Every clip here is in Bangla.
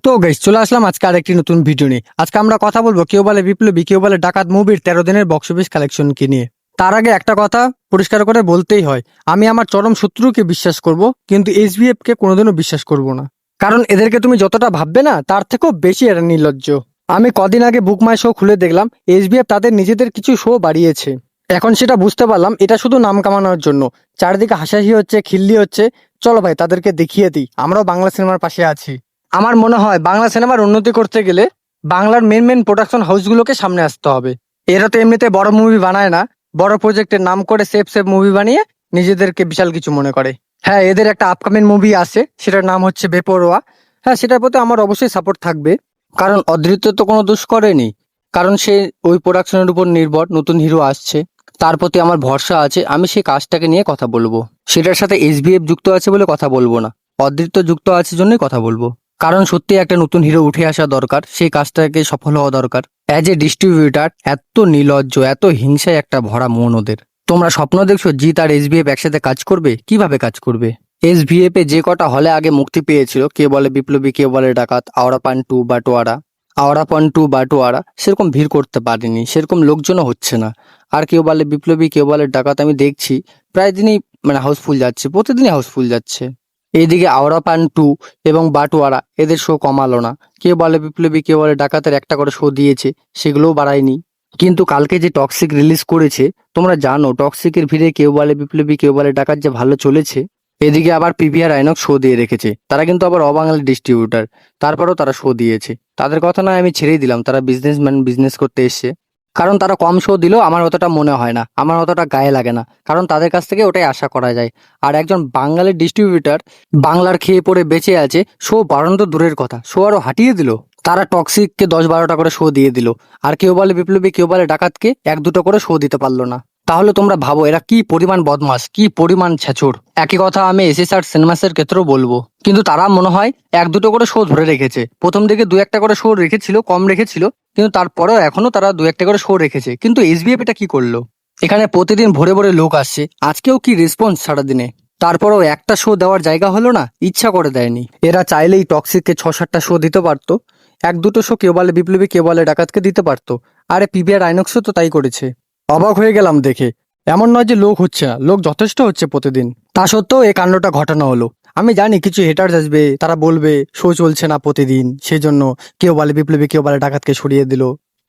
তো গাইস চলে আসলাম আজকে আরেকটি নতুন ভিডিও নিয়ে। আজকে আমরা কথা বলবো কেউ বলে বিপ্লবী কেউ বলে ডাকাত মুভির 13 দিনের বক্স অফিস কালেকশন কি নিয়ে। তার আগে একটা কথা পরিষ্কার করে বলতেই হয়, আমি আমার চরম শত্রুকে বিশ্বাস করব, কিন্তু এসবিএফ কে কোনোদিনও বিশ্বাস করব না। কারণ এদেরকে তুমি যতটা ভাববে না তার থেকেও বেশি এরা নির্লজ্জ। আমি কদিন আগে বুক মাই শো খুলে দেখলাম এসবিএফ তাদের নিজেদের কিছু শো বাড়িয়েছে। এখন সেটা বুঝতে পারলাম এটা শুধু নাম কামানোর জন্য। চারিদিকে হাসাহাসি হচ্ছে, খিল্লি হচ্ছে। চলো ভাই তাদেরকে দেখিয়ে দিই আমরাও বাংলা সিনেমার পাশে আছি। আমার মনে হয় বাংলা সিনেমার উন্নতি করতে গেলে বাংলার মেন প্রোডাকশন হাউসগুলোকে সামনে আসতে হবে। এরা তো এমনিতে বড় মুভি বানায় না, বড় প্রজেক্টের নাম করে সেফ সেফ মুভি বানিয়ে নিজেদেরকে বিশাল কিছু মনে করে। হ্যাঁ, এদের একটা আপকামিং মুভি আছে, সেটার নাম হচ্ছে বেপরোয়া। হ্যাঁ, সেটার প্রতি আমার অবশ্যই সাপোর্ট থাকবে, কারণ অদৃত্য তো কোনো দোষ করেনি। কারণ সে ওই প্রোডাকশনের উপর নির্ভর, নতুন হিরো আসছে, তার প্রতি আমার ভরসা আছে। আমি সেই কাজটাকে নিয়ে কথা বলবো, সেটার সাথে এসবিএফ যুক্ত আছে বলে কথা বলবো না, অদৃত্য যুক্ত আছে জন্যই কথা বলবো। কারণ সত্যি একটা নতুন হিরো উঠে আসা দরকার, সেই কাজটাকে সফল হওয়া দরকার। অ্যাজ এ ডিস্ট্রিবিউটার এত নির্লজ্জ, এত হিংসায় একটা ভরা মন ওদের। তোমরা স্বপ্ন দেখছো জিৎ আর এসবিএফ একসাথে কাজ করবে? কিভাবে কাজ করবে? এসভিএফ এ যে কটা হলে আগে মুক্তি পেয়েছিল, কে বলে বিপ্লবী কে বলে ডাকাত, আওড়া পান টু বাটোয়ারা, আওড়া পান টু বাটোয়ারা, সেরকম ভিড় করতে পারেনি, সেরকম লোকজনও হচ্ছে না। আর কেউ বলে বিপ্লবী কেউ বলে ডাকাত আমি দেখছি প্রায় দিনই হাউসফুল যাচ্ছে, প্রতিদিনই হাউসফুল যাচ্ছে। এইদিকে আওড়া পান টু এবং বাটোয়ারা এদের শো কমালো না। কেউ বলে বিপ্লবী কেউ বলে ডাকাতের একটা করে শো দিয়েছে, সেগুলোও বাড়ায়নি। কিন্তু কালকে যে টক্সিক রিলিজ করেছে, তোমরা জানো টক্সিকের ভিড়ে কেউ বলে বিপ্লবী কেউ বলে ডাকাত যে ভালো চলেছে। এদিকে আবার পিভিআর আইনক্স শো দিয়ে রেখেছে, তারা কিন্তু আবার অবাঙালি ডিস্ট্রিবিউটার, তারপরেও তারা শো দিয়েছে। তাদের কথা নয় আমি ছেড়েই দিলাম, তারা বিজনেসম্যান, বিজনেস করতে এসছে। কারণ তারা কম শো দিলেও আমার অতটা মনে হয় না, আমার অতটা গায়ে লাগে না, কারণ তাদের কাছ থেকে ওটাই আশা করা যায়। আর একজন বাঙালি ডিস্ট্রিবিউটার বাংলার খেয়ে পড়ে বেঁচে আছে, শো বাড়ানো তো দূরের কথা, শো আরো হাঁটিয়ে দিল। তারা টক্সিককে 10-12টা করে শো দিয়ে দিল, আর কেউ বলে বিপ্লবী কেউ বলে ডাকাতকে 1-2টো করে শো দিতে পারলো না। তাহলে তোমরা ভাবো এরা কি পরিমাণ বদমাস, কি পরিমাণ ছেচুর। একই কথা আমি এসএসআর সিনেমাসের ক্ষেত্রেও বলবো, কিন্তু তারা মনে হয় 1-2টো করে শো ধরে রেখেছে। প্রথম দিকে 2-1টা করে শো রেখেছিল, কম রেখেছিল, কিন্তু তারপরেও এখনো তারা 2-1টা করে শো রেখেছে। কিন্তু এসবিএফ এটা কি করলো? এখানে প্রতিদিন ভোরে ভোরে লোক আসছে, আজকেও কি রেসপন্স সারাদিনে। তারপরেও একটা শো দেওয়ার জায়গা হলো না, ইচ্ছা করে দেয়নি। এরা চাইলেই টক্সিককে 6-7টা শো দিতে পারতো, 1-2টো শো কেউ বলে বিপ্লবী কেউ বলে ডাকাতকে দিতে পারতো। আরে পিভিআর আইনক্সও তো তাই করেছে। অবাক হয়ে গেলাম দেখে। এমন নয় যে লোক হচ্ছে না, লোক যথেষ্ট হচ্ছে প্রতিদিন। তা সত্ত্বেও এই কাণ্ডটা ঘটানো হলো। আমি জানি কিছু হেটার্স আসবে, তারা বলবে শো চলছে না প্রতিদিন, সেই জন্য কেউ বলে বিপ্লবী কেউ বলে ডাকাতকে সরিয়ে দিল।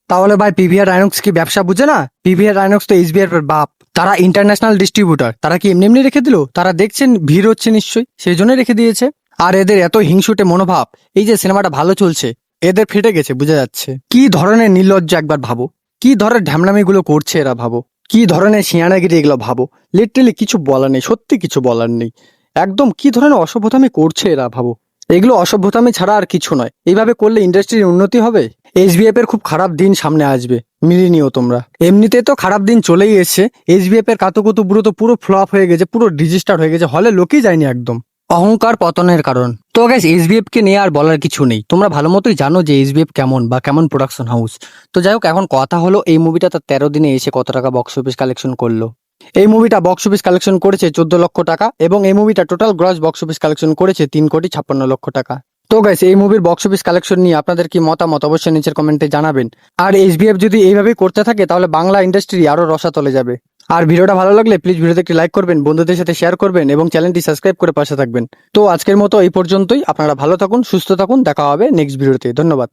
তাহলে ভাই পিভিআর আইনক্স কি ব্যবসা বুঝে না? পিভিআর আইনক্স তো এসবিআর এর বাপ, তারা ইন্টারন্যাশনাল ডিস্ট্রিবিউটার, তারা কি এমনি এমনি রেখে দিল? তারা দেখছেন ভিড় হচ্ছে নিশ্চয়ই, সেই জন্য রেখে দিয়েছে। আর এদের এত হিংসুটে মনোভাব, এই যে সিনেমাটা ভালো চলছে এদের ফেটে গেছে বোঝা যাচ্ছে। কি ধরনের নির্লজ্জ একবার ভাবো, কি ধরনের ঢ্যামনামিগুলো করছে এরা ভাবো, কি ধরনের শিয়ানাগিরি এগুলো ভাবো। লিটারেলি কিছু বলার নেই, সত্যি কিছু বলার নেই। একদম কি ধরনের অসভ্যতামি করছে এরা ভাবো। এগুলো অসভ্যতামি ছাড়া আর কিছু নয়। এইভাবে করলে ইন্ডাস্ট্রির উন্নতি হবে? এসবিএফ এর খুব খারাপ দিন সামনে আসবে, মিলিয়ে নিও তোমরা। এমনিতে তো খারাপ দিন চলেই এসছে, এসবিএফ এর কাতুকুতু বুড়ো তো পুরো ফ্লপ হয়ে গেছে, পুরো ডিজিস্টার হয়ে গেছে, হলে লোকই যায়নি একদম। অহংকার পতনের কারণ। তো গাইস এসবিএফ কে নিয়ে আর বলার কিছু নেই, তোমরা ভালো মতোই জানো যে এসবিএফ কেমন বা কেমন প্রোডাকশন হাউস। তো যাই হোক, এখন কথা হলো এই মুভিটা তার 13 দিনে এসে কত টাকা বক্স অফিস কালেকশন করলো। এই মুভিটা বক্স অফিস কালেকশন করেছে 14 লক্ষ টাকা, এবং এই মুভিটা total gross box office collection করেছে 3,56,00,000 টাকা। তো গাইস এই মুভির বক্স অফিস কালেকশন নিয়ে আপনাদের কি মতামত অবশ্যই নিচের কমেন্টে জানাবেন। আর এসবিএফ যদি এইভাবেই করতে থাকে তাহলে বাংলা ইন্ডাস্ট্রি আরো রসাতলে যাবে। আর ভিডিওটা ভালো লাগলে প্লিজ ভিডিওতে একটি লাইক করবেন, বন্ধুদের সাথে শেয়ার করবেন এবং চ্যানেলটি সাবস্ক্রাইব করে পাশে থাকবেন। তো আজকের মতো এই পর্যন্তই, আপনারা ভালো থাকুন, সুস্থ থাকুন, দেখা হবে নেক্সট ভিডিওতে। ধন্যবাদ।